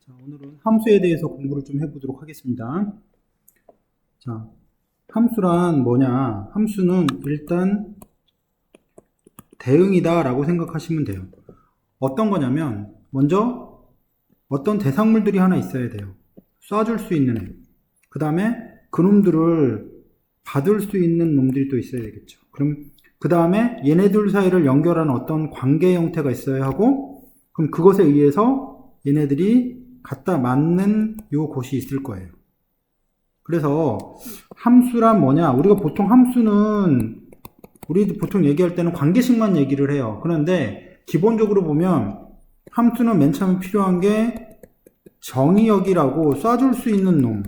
자, 오늘은 함수에 대해서 공부를 좀 해보도록 하겠습니다. 자, 함수란 뭐냐? 함수는 일단 대응이다 라고 생각하시면 돼요. 어떤 거냐면 먼저 어떤 대상물들이 하나 있어야 돼요. 쏴줄 수 있는 애. 그 다음에 그놈들을 받을 수 있는 놈들이 또 있어야 되겠죠. 그럼 그 다음에 얘네들 사이를 연결하는 어떤 관계 형태가 있어야 하고, 그럼 그것에 의해서 얘네들이 갖다 맞는 요 곳이 있을 거예요. 그래서 함수란 뭐냐? 우리가 보통 함수는 우리 보통 얘기할 때는 관계식만 얘기를 해요. 그런데 기본적으로 보면 함수는 맨 처음에 필요한 게 정의역이라고 쏴줄 수 있는 놈,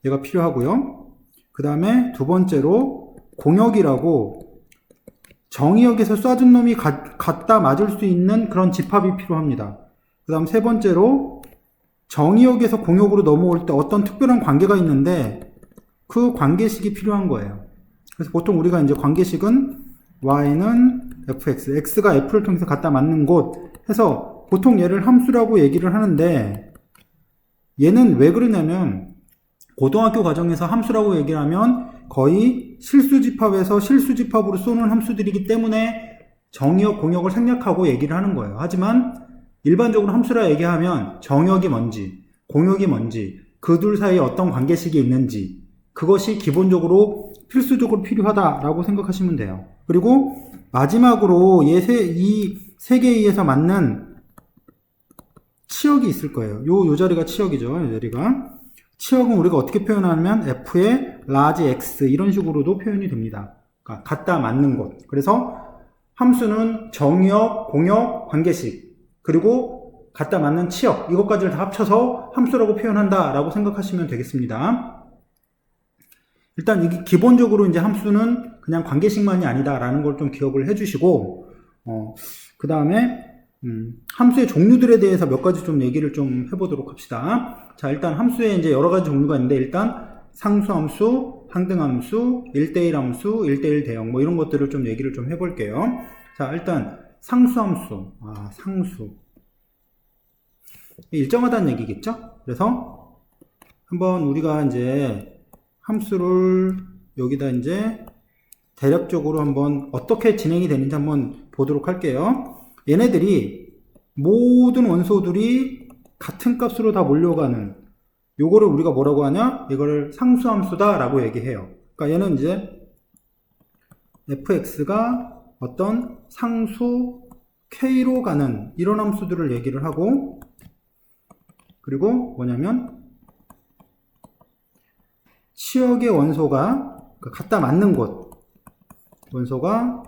얘가 필요하고요. 그 다음에 두 번째로 공역이라고 정의역에서 쏴준 놈이 갖다 맞을 수 있는 그런 집합이 필요합니다. 그 다음 세 번째로 정의역에서 공역으로 넘어올 때 어떤 특별한 관계가 있는데 그 관계식이 필요한 거예요. 그래서 보통 우리가 이제 관계식은 y는 fx, x가 f를 통해서 갖다 맞는 곳 해서 보통 얘를 함수라고 얘기를 하는데, 얘는 왜 그러냐면 고등학교 과정에서 함수라고 얘기를 하면 거의 실수집합에서 실수집합으로 쏘는 함수들이기 때문에 정의역, 공역을 생략하고 얘기를 하는 거예요. 하지만 일반적으로 함수라 얘기하면 정역이 뭔지, 공역이 뭔지, 그 둘 사이에 어떤 관계식이 있는지, 그것이 기본적으로 필수적으로 필요하다라고 생각하시면 돼요. 그리고 마지막으로 이 세 개에 의해서 맞는 치역이 있을 거예요. 요 자리가 치역이죠. 요 자리가. 치역은 우리가 어떻게 표현하면 f의 large x 이런 식으로도 표현이 됩니다. 그러니까 갖다 맞는 곳. 그래서 함수는 정역, 공역, 관계식, 그리고 갖다 맞는 치역, 이것까지를 다 합쳐서 함수라고 표현한다 라고 생각하시면 되겠습니다. 일단 이게 기본적으로 이제 함수는 그냥 관계식만이 아니다 라는 걸 좀 기억을 해 주시고, 그 다음에 함수의 종류들에 대해서 몇 가지 좀 얘기를 좀 해보도록 합시다. 자, 일단 함수에 이제 여러 가지 종류가 있는데, 일단 상수함수, 항등함수, 1대1 함수, 1대1 대형, 뭐 이런 것들을 좀 얘기를 좀 해볼게요. 자, 일단 상수함수, 상수. 일정하다는 얘기겠죠? 그래서 한번 우리가 이제 함수를 여기다 이제 대략적으로 한번 어떻게 진행이 되는지 한번 보도록 할게요. 얘네들이 모든 원소들이 같은 값으로 다 몰려가는 요거를 우리가 뭐라고 하냐? 이거를 상수함수다 라고 얘기해요. 그러니까 얘는 이제 fx가 어떤 상수 k로 가는 이런 함수들을 얘기를 하고, 그리고 뭐냐면 치역의 원소가 갖다 맞는 곳, 원소가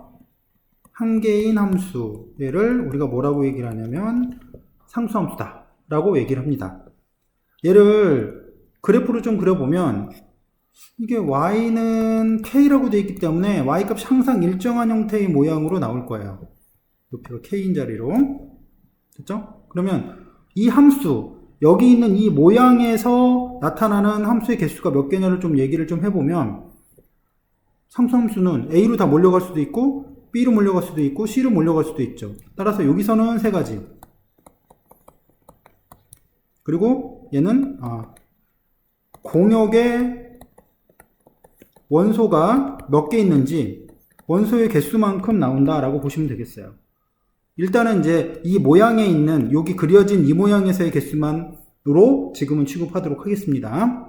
한 개인 함수, 얘를 우리가 뭐라고 얘기를 하냐면 상수함수다 라고 얘기를 합니다. 얘를 그래프로 좀 그려보면 이게 y는 k라고 되어 있기 때문에 y값이 항상 일정한 형태의 모양으로 나올 거예요. 높이가 k인 자리로. 됐죠? 그러면 이 함수, 여기 있는 이 모양에서 나타나는 함수의 개수가 몇 개냐를 좀 얘기를 좀 해보면, 상수함수는 a로 다 몰려갈 수도 있고 b로 몰려갈 수도 있고 c로 몰려갈 수도 있죠. 따라서 여기서는 세 가지. 그리고 얘는 공역의 원소가 몇 개 있는지 원소의 개수만큼 나온다라고 보시면 되겠어요. 일단은 이제 이 모양에 있는 여기 그려진 이 모양에서의 개수만으로 지금은 취급하도록 하겠습니다.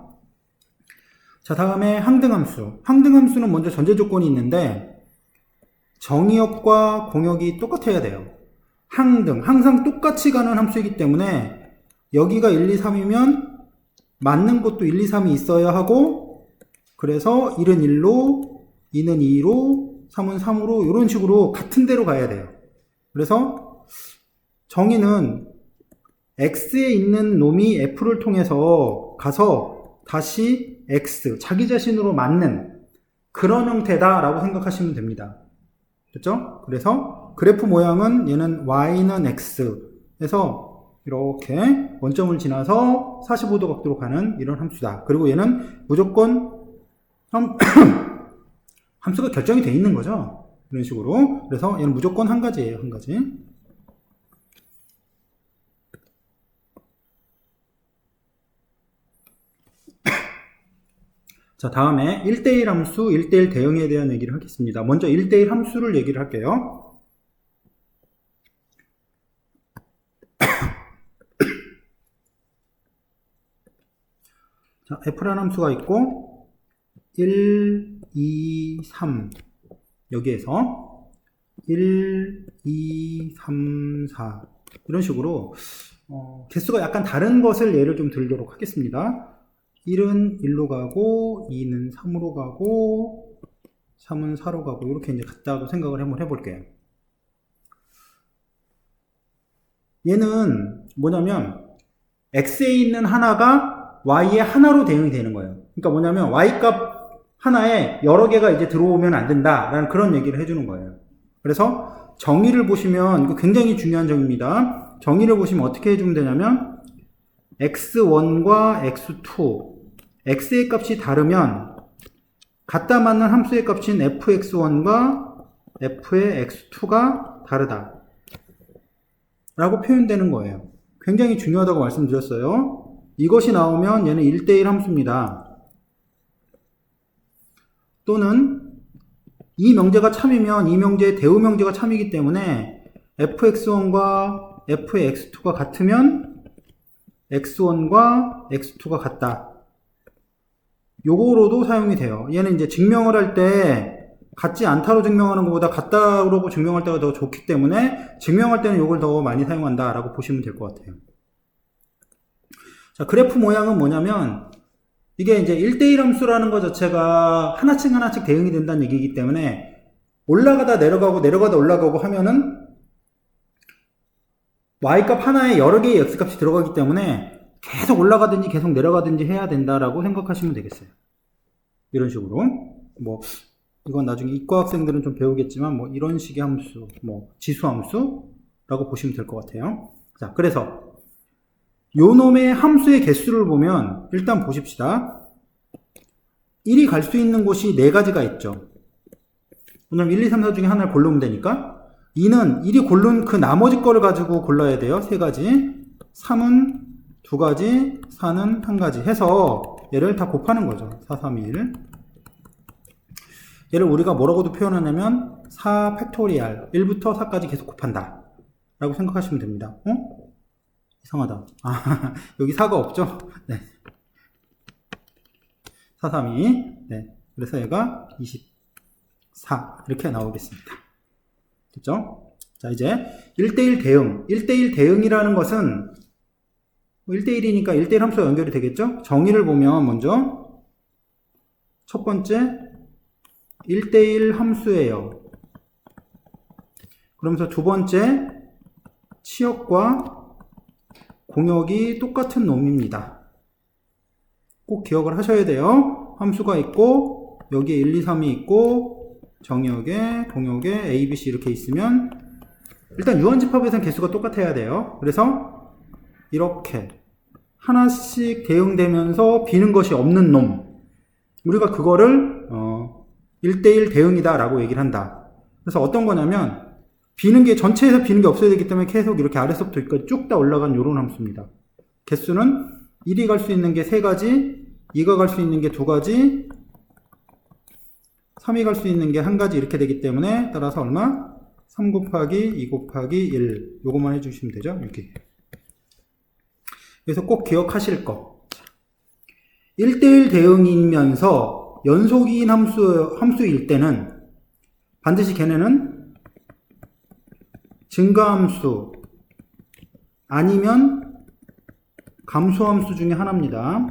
자, 다음에 항등함수. 항등함수는 먼저 전제 조건이 있는데 정의역과 공역이 똑같아야 돼요. 항등, 항상 똑같이 가는 함수이기 때문에 여기가 1, 2, 3이면 맞는 것도 1, 2, 3이 있어야 하고, 그래서 1은 1로, 2는 2로, 3은 3으로 이런 식으로 같은 데로 가야 돼요. 그래서 정의는 x에 있는 놈이 f를 통해서 가서 다시 x, 자기 자신으로 맞는 그런 형태다라고 생각하시면 됩니다. 됐죠? 그래서 그래프 모양은 얘는 y는 x 해서 이렇게 원점을 지나서 45도 각도로 가는 이런 함수다. 그리고 얘는 무조건 함수가 결정이 되어 있는 거죠. 이런 식으로. 그래서 얘는 무조건 한 가지예요. 한 가지. 자, 다음에 1대1 함수, 1대1 대응에 대한 얘기를 하겠습니다. 먼저 1대1 함수를 얘기를 할게요. 자, f라는 함수가 있고 1, 2, 3 여기에서 1, 2, 3, 4 이런 식으로 개수가 약간 다른 것을 예를 좀 들도록 하겠습니다. 1은 1로 가고 2는 3으로 가고 3은 4로 가고 이렇게 이제 같다고 생각을 한번 해볼게요. 얘는 뭐냐면 x에 있는 하나가 y의 하나로 대응이 되는 거예요. 그러니까 뭐냐면 y값 하나에 여러 개가 이제 들어오면 안 된다라는 그런 얘기를 해주는 거예요. 그래서 정의를 보시면 이거 굉장히 중요한 점입니다. 정의를 보시면 어떻게 해주면 되냐면 x1과 x2 x의 값이 다르면 같다 맞는 함수의 값인 fx1과 f의 x2가 다르다 라고 표현되는 거예요. 굉장히 중요하다고 말씀드렸어요. 이것이 나오면 얘는 1대1 함수입니다. 또는 이 명제가 참이면 이 명제의 대우 명제가 참이기 때문에 fx1과 f의 x2가 같으면 x1과 x2가 같다. 요거로도 사용이 돼요. 얘는 이제 증명을 할 때 같지 않다로 증명하는 것보다 같다로 증명할 때가 더 좋기 때문에 증명할 때는 요걸 더 많이 사용한다 라고 보시면 될 것 같아요. 자, 그래프 모양은 뭐냐면 이게 이제 1대1 함수라는 것 자체가 하나씩 하나씩 대응이 된다는 얘기이기 때문에 올라가다 내려가고 내려가다 올라가고 하면은 y값 하나에 여러 개의 x값이 들어가기 때문에 계속 올라가든지 계속 내려가든지 해야 된다라고 생각하시면 되겠어요. 이런 식으로 뭐 이건 나중에 이과 학생들은 좀 배우겠지만 뭐 이런 식의 함수, 뭐 지수 함수라고 보시면 될 것 같아요. 자, 그래서 요 놈의 함수의 개수를 보면 일단 보십시다. 1이 갈 수 있는 곳이 4가지가 있죠. 그럼 1, 2, 3, 4 중에 하나를 고르면 되니까 2는 1이 고른 그 나머지 거를 가지고 골라야 돼요. 3가지. 3은 2가지, 4는 1가지 해서 얘를 다 곱하는 거죠. 4, 3, 1. 얘를 우리가 뭐라고도 표현하냐면 4 팩토리알 1부터 4까지 계속 곱한다 라고 생각하시면 됩니다. 이상하다. 아, 여기 4가 없죠? 네. 4, 3, 2. 네. 그래서 얘가 24 이렇게 나오겠습니다. 됐죠? 자, 이제 1대1 대응. 1대1 대응이라는 것은 1대1이니까 1대1 함수가 연결이 되겠죠? 정의를 보면 먼저 첫 번째 1대1 함수예요. 그러면서 두 번째 치역과 공역이 똑같은 놈입니다. 꼭 기억을 하셔야 돼요. 함수가 있고 여기에 1, 2, 3이 있고 정역에 공역에 A, B, C 이렇게 있으면 일단 유한집합에서는 개수가 똑같아야 돼요. 그래서 이렇게 하나씩 대응되면서 비는 것이 없는 놈, 우리가 그거를 1대1 대응이다 라고 얘기를 한다. 그래서 어떤 거냐면 비는 게 전체에서 비는 게 없어야 되기 때문에 계속 이렇게 아래서부터 여기까지 쭉 다 올라간 요런 함수입니다. 개수는 1이 갈 수 있는 게 3가지, 2가 갈 수 있는 게 2가지, 3이 갈 수 있는 게 1가지 이렇게 되기 때문에 따라서 얼마? 3 곱하기 2 곱하기 1 요것만 해주시면 되죠. 이렇게. 그래서 꼭 기억하실 거. 1대1 대응이면서 연속인 함수일 때는 반드시 걔네는 증가함수 아니면 감소함수 중에 하나입니다.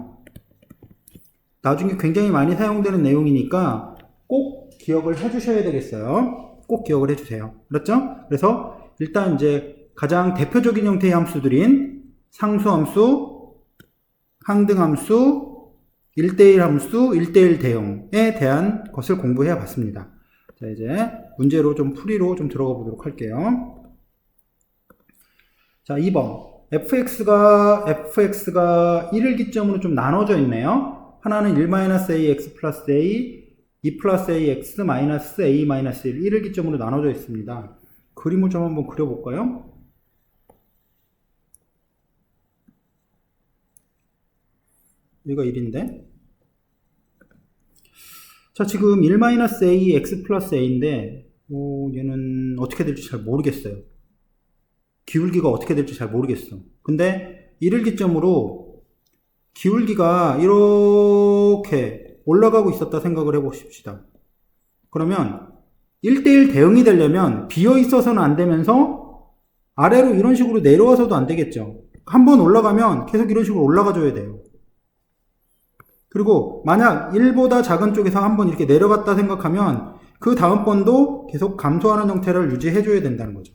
나중에 굉장히 많이 사용되는 내용이니까 꼭 기억을 해주셔야 되겠어요. 꼭 기억을 해주세요. 그렇죠? 그래서 일단 이제 가장 대표적인 형태의 함수들인 상수함수, 항등함수, 1대1 함수, 1대1 대응에 대한 것을 공부해 봤습니다. 자, 이제 문제로 좀 풀이로 좀 들어가 보도록 할게요. 자, 2번. fx가 1을 기점으로 좀 나눠져 있네요. 하나는 1-a x 플러스 a, 2 플러스 a x 마이너스 a 마이너스 1, 1을 기점으로 나눠져 있습니다. 그림을 좀 한번 그려볼까요? 여기가 1인데 자, 지금 1-a x 플러스 a인데 얘는 어떻게 될지 잘 모르겠어요. 기울기가 어떻게 될지 잘 모르겠어. 근데 이를 기점으로 기울기가 이렇게 올라가고 있었다 생각을 해보십시다. 그러면 1대1 대응이 되려면 비어 있어서는 안 되면서 아래로 이런 식으로 내려와서도 안 되겠죠. 한번 올라가면 계속 이런 식으로 올라가 줘야 돼요. 그리고 만약 1보다 작은 쪽에서 한번 이렇게 내려갔다 생각하면 그 다음 번도 계속 감소하는 형태를 유지해 줘야 된다는 거죠.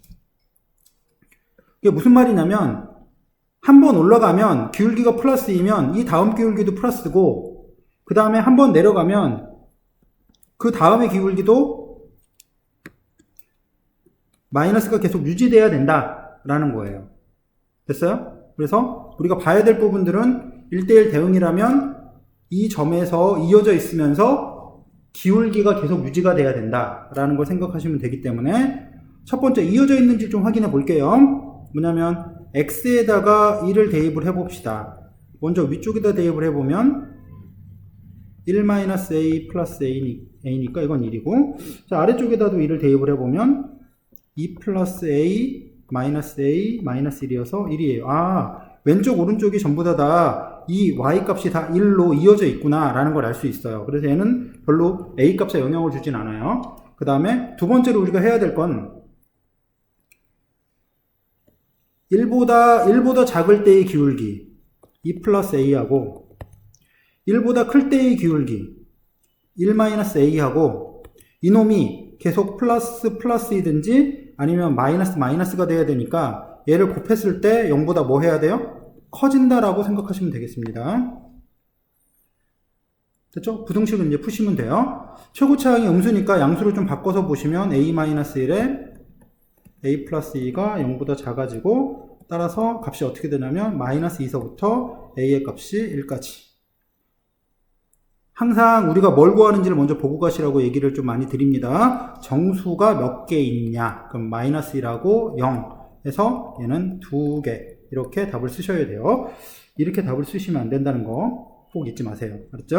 이게 무슨 말이냐면 한번 올라가면 기울기가 플러스 2면 이 다음 기울기도 플러스고 그 다음에 한번 내려가면 그 다음의 기울기도 마이너스가 계속 유지돼야 된다라는 거예요. 됐어요? 그래서 우리가 봐야 될 부분들은 1대1 대응이라면 이 점에서 이어져 있으면서 기울기가 계속 유지가 돼야 된다라는 걸 생각하시면 되기 때문에 첫 번째 이어져 있는지 좀 확인해 볼게요. 뭐냐면 x에다가 1을 대입을 해봅시다. 먼저 위쪽에다 대입을 해보면 1-a 플러스 a니까 이건 1이고 자 아래쪽에다도 1을 대입을 해보면 2 플러스 a 마이너스 1이어서 1이에요. 아 왼쪽 오른쪽이 전부 다 이 y 값이 다 1로 이어져 있구나 라는 걸 알 수 있어요. 그래서 얘는 별로 a 값에 영향을 주진 않아요. 그 다음에 두 번째로 우리가 해야 될 건 1보다 작을 때의 기울기 2 플러스 a하고 1보다 클 때의 기울기 1-a하고 이놈이 계속 플러스이든지 아니면 마이너스가 돼야 되니까 얘를 곱했을 때 0보다 뭐 해야 돼요? 커진다라고 생각하시면 되겠습니다. 됐죠? 부등식은 이제 푸시면 돼요. 최고차항이 음수니까 양수를 좀 바꿔서 보시면 a-1에 a 플러스 2가 0보다 작아지고 따라서 값이 어떻게 되냐면 마이너스 2서부터 a의 값이 1까지. 항상 우리가 뭘 구하는지를 먼저 보고 가시라고 얘기를 좀 많이 드립니다. 정수가 몇 개 있냐? 그럼 마이너스 1하고 0 해서 얘는 2개. 이렇게 답을 쓰셔야 돼요. 이렇게 답을 쓰시면 안 된다는 거 꼭 잊지 마세요. 알았죠?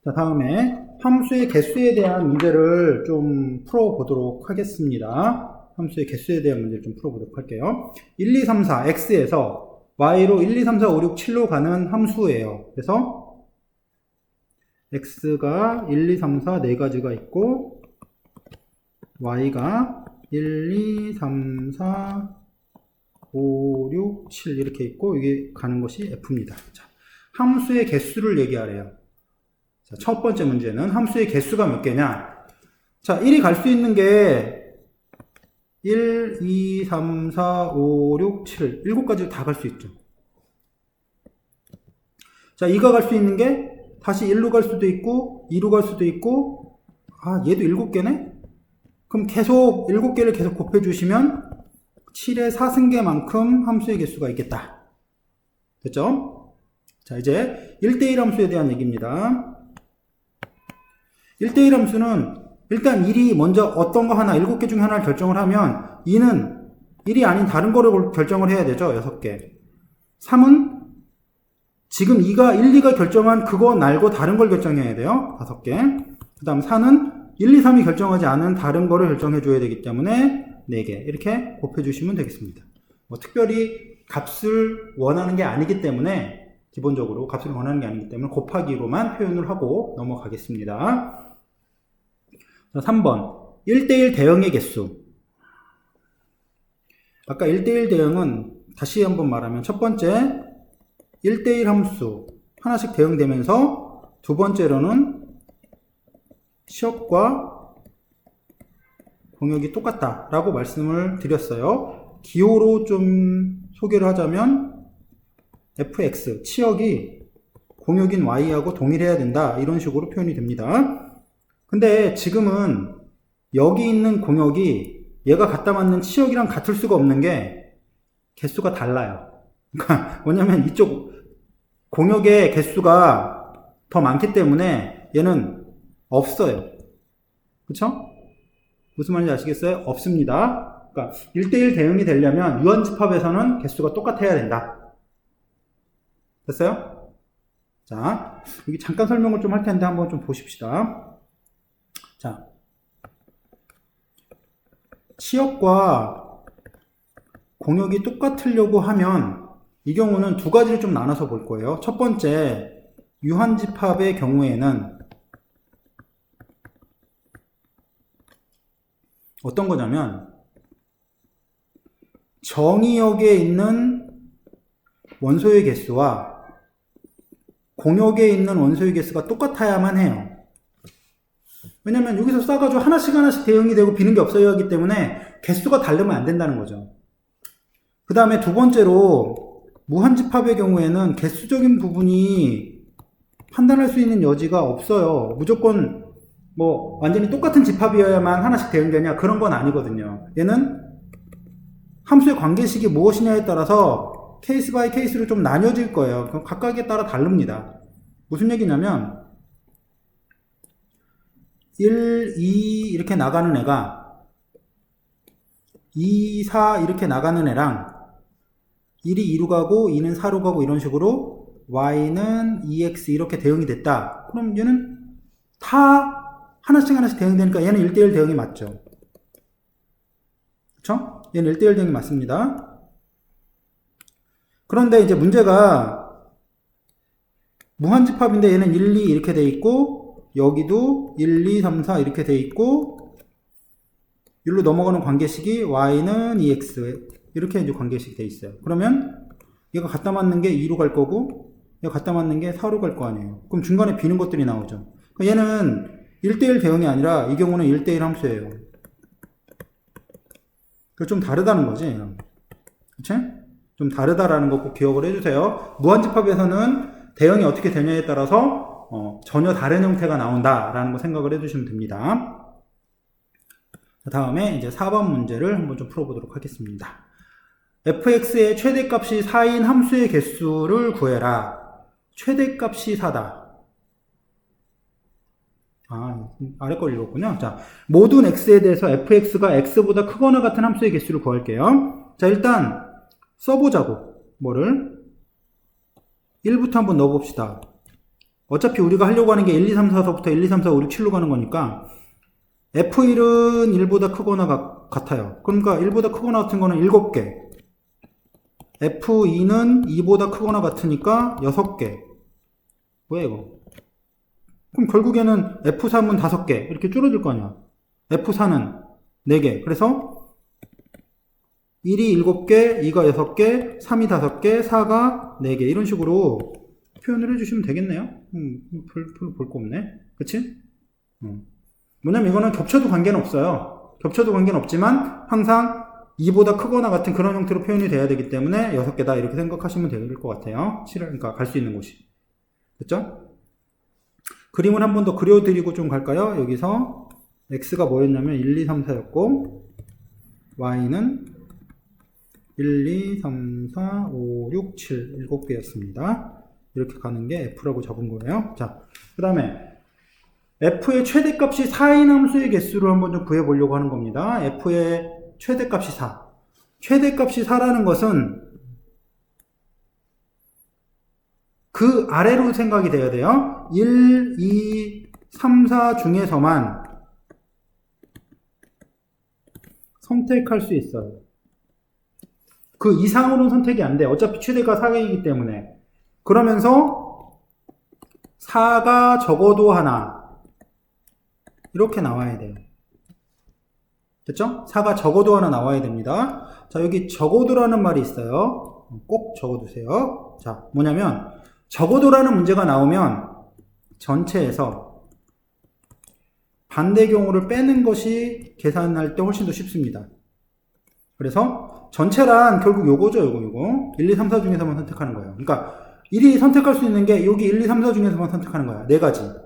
자, 다음에 함수의 개수에 대한 문제를 좀 풀어보도록 하겠습니다. 함수의 개수에 대한 문제를 좀 풀어보도록 할게요. 1, 2, 3, 4, x에서 y로 1, 2, 3, 4, 5, 6, 7로 가는 함수예요. 그래서 x가 1, 2, 3, 4, 4가지가 있고 y가 1, 2, 3, 4, 5, 6, 7 이렇게 있고 이게 가는 것이 f입니다. 자, 함수의 개수를 얘기하래요. 자, 첫 번째 문제는 함수의 개수가 몇 개냐? 자, 1이 갈 수 있는 게 1, 2, 3, 4, 5, 6, 7 7가지 다 갈 수 있죠. 자, 2가 갈 수 있는 게 다시 1로 갈 수도 있고 2로 갈 수도 있고 아 얘도 7개네? 그럼 계속 7개를 계속 곱해주시면 7의 4승계만큼 함수의 개수가 있겠다. 됐죠? 자, 이제 1대1 함수에 대한 얘기입니다. 1대1 함수는 일단 1이 먼저 어떤 거 하나 7개 중에 하나를 결정을 하면 2는 1이 아닌 다른 거를 결정을 해야 되죠. 6개. 3은 지금 2가 1, 2가 결정한 그거 말고 다른 걸 결정해야 돼요. 5개. 그 다음 4는 1, 2, 3이 결정하지 않은 다른 거를 결정해 줘야 되기 때문에 4개 이렇게 곱해 주시면 되겠습니다. 뭐 특별히 값을 원하는 게 아니기 때문에 기본적으로 값을 원하는 게 아니기 때문에 곱하기로만 표현을 하고 넘어가겠습니다. 자, 3번 1대1 대응의 개수. 아까 1대1 대응은 다시 한번 말하면 첫 번째 1대1 함수 하나씩 대응되면서 두 번째로는 시업과 공역이 똑같다 라고 말씀을 드렸어요. 기호로 좀 소개를 하자면 fx, 치역이 공역인 y하고 동일해야 된다 이런 식으로 표현이 됩니다. 근데 지금은 여기 있는 공역이 얘가 갖다 맞는 치역이랑 같을 수가 없는 게 개수가 달라요. 그러니까 뭐냐면 이쪽 공역의 개수가 더 많기 때문에 얘는 없어요. 그쵸? 무슨 말인지 아시겠어요? 없습니다. 그러니까 1대1 대응이 되려면 유한집합에서는 개수가 똑같아야 된다. 됐어요? 자, 여기 잠깐 설명을 좀 할 텐데 한번 좀 보십시다. 자, 치역과 공역이 똑같으려고 하면 이 경우는 두 가지를 좀 나눠서 볼 거예요. 첫 번째, 유한집합의 경우에는 어떤 거냐면 정의역에 있는 원소의 개수와 공역에 있는 원소의 개수가 똑같아야만 해요. 왜냐면 여기서 싸가지고 하나씩 대응이 되고 비는 게 없어야 하기 때문에 개수가 다르면 안 된다는 거죠. 그 다음에 두 번째로 무한집합의 경우에는 개수적인 부분이 판단할 수 있는 여지가 없어요. 무조건 뭐 완전히 똑같은 집합이어야만 하나씩 대응되냐 그런 건 아니거든요. 얘는 함수의 관계식이 무엇이냐에 따라서 케이스 바이 케이스로 좀 나뉘어질 거예요. 각각에 따라 다릅니다. 무슨 얘기냐면 1, 2 이렇게 나가는 애가 2, 4 이렇게 나가는 애랑 1이 2로 가고 2는 4로 가고 이런 식으로 y는 2x 이렇게 대응이 됐다. 그럼 얘는 다 하나씩 대응되니까 얘는 1대1 대응이 맞죠. 그쵸? 얘는 1대1 대응이 맞습니다. 그런데 이제 문제가 무한집합인데 얘는 1, 2 이렇게 돼 있고 여기도 1, 2, 3, 4 이렇게 돼 있고 여기로 넘어가는 관계식이 y는 2x 이렇게 이제 관계식이 돼 있어요. 그러면 얘가 갖다 맞는 게 2로 갈 거고 얘가 갖다 맞는 게 4로 갈 거 아니에요. 그럼 중간에 비는 것들이 나오죠. 그러니까 얘는 1대1 대응이 아니라 이 경우는 1대1 함수예요. 그 좀 다르다는 거지. 그치? 좀 다르다라는 거 꼭 기억을 해주세요. 무한집합에서는 대응이 어떻게 되냐에 따라서 전혀 다른 형태가 나온다라는 거 생각을 해주시면 됩니다. 다음에 이제 4번 문제를 한번 좀 풀어보도록 하겠습니다. fx의 최대값이 4인 함수의 개수를 구해라. 최대값이 4다. 아래 걸 읽었군요. 자, 모든 x에 대해서 fx가 x보다 크거나 같은 함수의 개수를 구할게요. 자, 일단 써보자고. 뭐를? 1부터 한번 넣어봅시다. 어차피 우리가 하려고 하는 게 1, 2, 3, 4서부터 1, 2, 3, 4, 5, 6, 7로 가는 거니까 f1은 1보다 크거나 같아요. 그러니까 1보다 크거나 같은 거는 7개. f2는 2보다 크거나 같으니까 6개. 뭐야 이거? 그럼 결국에는 F3은 5개 이렇게 줄어들 거 아니야. F4는 4개. 그래서 1이 7개, 2가 6개, 3이 5개, 4가 4개 이런 식으로 표현을 해주시면 되겠네요. 볼 거 없네. 그치? 뭐냐면 이거는 겹쳐도 관계는 없어요. 겹쳐도 관계는 없지만 항상 2보다 크거나 같은 그런 형태로 표현이 돼야 되기 때문에 6개다 이렇게 생각하시면 될 것 같아요. 그러니까 갈 수 있는 곳이. 됐죠? 그림을 한 번 더 그려드리고 좀 갈까요? 여기서 x가 뭐였냐면 1, 2, 3, 4였고 y는 1, 2, 3, 4, 5, 6, 7 7개였습니다. 이렇게 가는 게 f라고 잡은 거예요. 자, 그 다음에 f의 최대값이 4인 함수의 개수를 한번 좀 구해보려고 하는 겁니다. f의 최대값이 4. 최대값이 4라는 것은 그 아래로 생각이 돼야 돼요. 1, 2, 3, 4 중에서만 선택할 수 있어요. 그 이상으로는 선택이 안 돼. 어차피 최대가 4개이기 때문에. 그러면서 4가 적어도 하나. 이렇게 나와야 돼요. 됐죠? 4가 적어도 하나 나와야 됩니다. 자, 여기 적어도라는 말이 있어요. 꼭 적어두세요. 자, 뭐냐면 적어도라는 문제가 나오면 전체에서 반대 경우를 빼는 것이 계산할 때 훨씬 더 쉽습니다. 그래서 전체란 결국 요거죠. 요거 1, 2, 3, 4 중에서만 선택하는 거예요. 그러니까 1이 선택할 수 있는 게 여기 1, 2, 3, 4 중에서만 선택하는 거야. 4가지.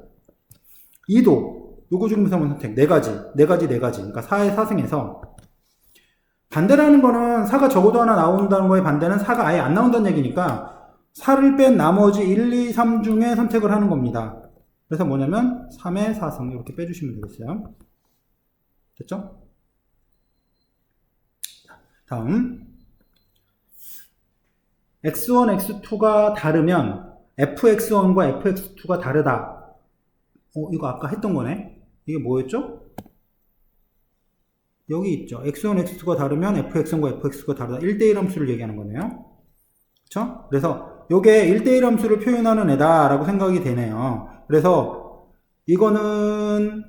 2도 요거 중에서만 선택. 4가지. 그러니까 4의 4승에서 반대라는 거는 4가 적어도 하나 나온다는 거에 반대는 4가 아예 안 나온다는 얘기니까 4를 뺀 나머지 1, 2, 3 중에 선택을 하는 겁니다. 그래서 뭐냐면 3의 4승 이렇게 빼주시면 되겠어요. 됐죠? 다음 x1, x2가 다르면 fx1과 fx2가 다르다. 이거 아까 했던 거네. 이게 뭐였죠? 여기 있죠. x1, x2가 다르면 fx1과 fx가 다르다. 1대1 함수를 얘기하는 거네요. 그쵸? 그래서 요게 1대1 함수를 표현하는 애다라고 생각이 되네요. 그래서 이거는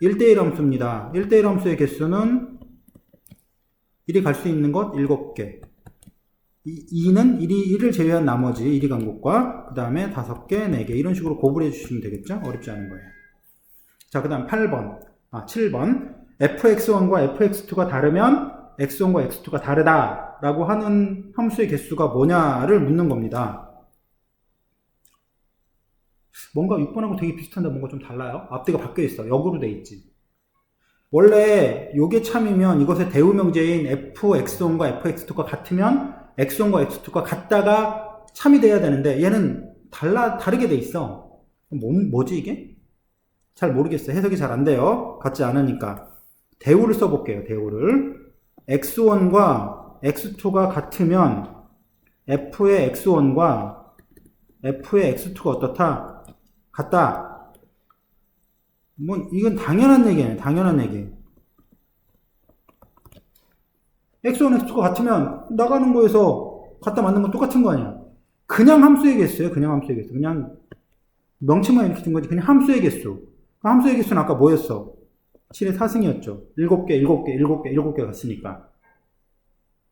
1대1 함수입니다. 1대1 함수의 개수는 1이 갈 수 있는 것 7개. 2는 1을 제외한 나머지 1이 간 곳과 그 다음에 5개, 4개 이런 식으로 곱을 해주시면 되겠죠? 어렵지 않은 거예요. 자, 그 다음 7번. fx1과 fx2가 다르면 x1과 x2가 다르다라고 하는 함수의 개수가 뭐냐를 묻는 겁니다. 뭔가 6번하고 되게 비슷한데 뭔가 좀 달라요. 앞뒤가 바뀌어 있어. 역으로 돼 있지. 원래 요게 참이면 이것의 대우 명제인 fx1과 fx2가 같으면 x1과 x2가 같다가 참이 돼야 되는데 얘는 다르게 돼 있어. 뭐지 이게? 잘 모르겠어요. 해석이 잘 안 돼요. 같지 않으니까. 대우를 써볼게요. 대우를. x1과 x2가 같으면 f의 x1과 f의 x2가 어떻다? 같다. 이건 당연한 얘기예요. 당연한 얘기. x1, x2가 같으면 나가는 거에서 갖다 맞는 건 똑같은 거 아니야. 그냥 함수의 개수예요. 그냥 함수의 개수. 그냥 명칭만 이렇게 된 거지. 그냥 함수의 개수. 그 함수의 개수는 아까 뭐였어? 7의 4승이었죠. 7개 갔으니까.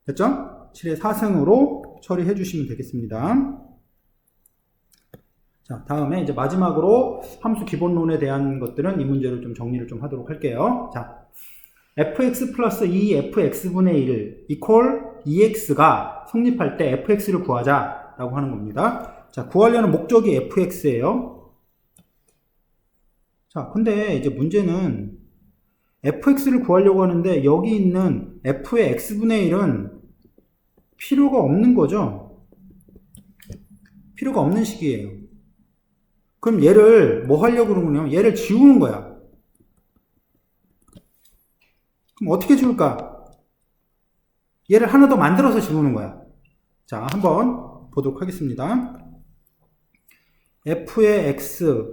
됐죠? 7의 4승으로 처리해 주시면 되겠습니다. 자, 다음에 이제 마지막으로 함수 기본론에 대한 것들은 이 문제를 좀 정리를 좀 하도록 할게요. 자, fx 플러스 2fx분의 1 이퀄 2x가 성립할 때 fx를 구하자라고 하는 겁니다. 자, 구하려는 목적이 fx예요. 자, 근데 이제 문제는 fx를 구하려고 하는데 여기 있는 f의 x분의 1은 필요가 없는 거죠. 필요가 없는 식이에요. 그럼 얘를 뭐 하려고 그러냐면 얘를 지우는 거야. 그럼 어떻게 지울까? 얘를 하나 더 만들어서 지우는 거야. 자, 한번 보도록 하겠습니다. f의 x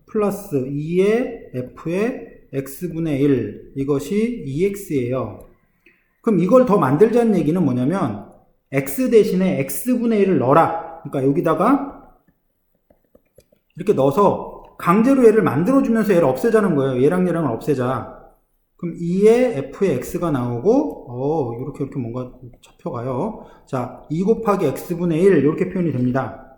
플러스 2의 f의 x분의 1 이것이 2x예요. 그럼 이걸 더 만들자는 얘기는 뭐냐면 x 대신에 x분의 1을 넣어라. 그러니까 여기다가 이렇게 넣어서 강제로 얘를 만들어주면서 얘를 없애자는 거예요. 얘랑 얘랑을 없애자. 그럼 2의 f의 x가 나오고 이렇게 뭔가 잡혀가요. 자, 2 곱하기 x분의 1 이렇게 표현이 됩니다.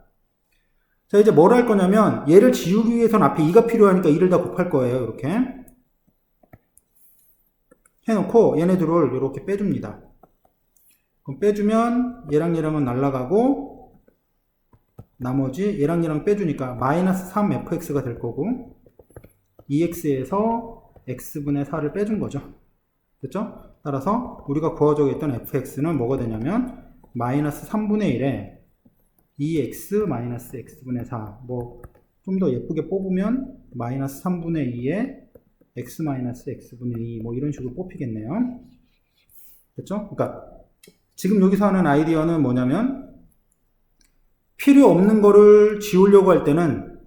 자, 이제 뭘 할 거냐면 얘를 지우기 위해서는 앞에 2가 필요하니까 2를 다 곱할 거예요. 이렇게 해놓고 얘네들을 이렇게 빼줍니다. 그럼 빼주면 얘랑 얘랑은 날아가고 나머지 얘랑 얘랑 빼주니까 마이너스 3fx가 될 거고 2x에서 x분의 4를 빼준 거죠. 됐죠? 따라서 우리가 구하자고 했던 fx는 뭐가 되냐면 마이너스 3분의 1에 2x 마이너스 x분의 4 좀 더 예쁘게 뽑으면 마이너스 3분의 2에 x 마이너스 x분의 2 이런 식으로 뽑히겠네요. 됐죠? 그러니까 지금 여기서 하는 아이디어는 뭐냐면 필요 없는 거를 지우려고 할 때는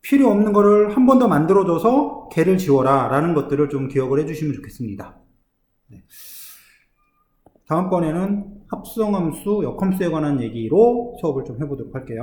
필요 없는 거를 한 번 더 만들어줘서 걔를 지워라 라는 것들을 좀 기억을 해주시면 좋겠습니다. 네. 다음번에는 합성함수, 역함수에 관한 얘기로 수업을 좀 해보도록 할게요.